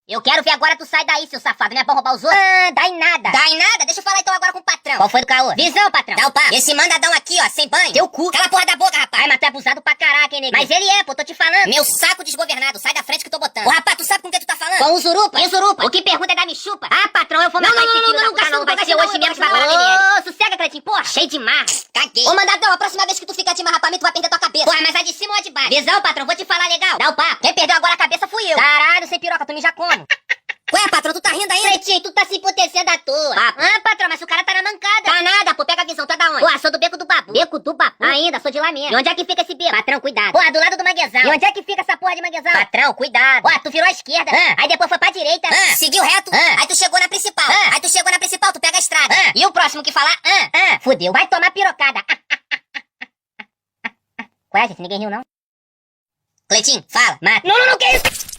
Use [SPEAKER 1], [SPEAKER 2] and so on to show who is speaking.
[SPEAKER 1] Eu quero ver agora tu sai daí, seu safado. Não é bom roubar os outros? Dá em nada. Dá em nada? Deixa eu falar então agora com o patrão. Qual foi do caô? Visão, patrão. Dá o papo. Esse mandadão aqui, ó, sem banho. Teu cu. Cala a porra da boca, rapaz. Ai, mas tu é abusado pra caraca, hein, neguinho? Mas ele é, pô, tô te falando. Meu saco desgovernado. Sai da frente que eu tô botando. Ô, rapaz, tu sabe com quem tu tá falando? Com o Zurupa. E o Zurupa? O que pergunta é da me chupa. Ah, patrão, eu vou matar esse filho da puta não. Vai ser hoje mesmo que vai parar. Ô, sossega, Cleitinho. Porra, cheio de marra. Caguei. Ô, mandadão, a próxima vez que tu ficar de marra pra mim, tu vai perder tua cabeça. Porra, mas a de cima ou a de baixo? Visão, patrão, vou te falar legal. Dá o papo. Quem perdeu agora a cabeça fui eu. Caralho, sem piroca, tu me já come. Ué, patrão, tu tá rindo ainda? Cleitinho, tu tá se emputecendo à toa. Papo. Ah, patrão, mas o cara tá na mancada. Tá nada, pô, pega a visão, tu é da onde? Pô, sou do Beco do Babu. Beco do Babu? Ainda, sou de lá mesmo. E onde é que fica esse beco? Patrão, cuidado. Pô, do lado do manguezal. E onde é que fica essa porra de manguezal? Patrão, cuidado. Pô, tu virou à esquerda. Aí depois foi pra direita. Seguiu reto. Aí tu chegou na principal. Aí tu chegou na principal, tu pega a estrada. E o próximo que falar, fudeu, vai tomar pirocada. Conhece? Ninguém riu, não? Cleitinho, fala, mata. Não, que isso?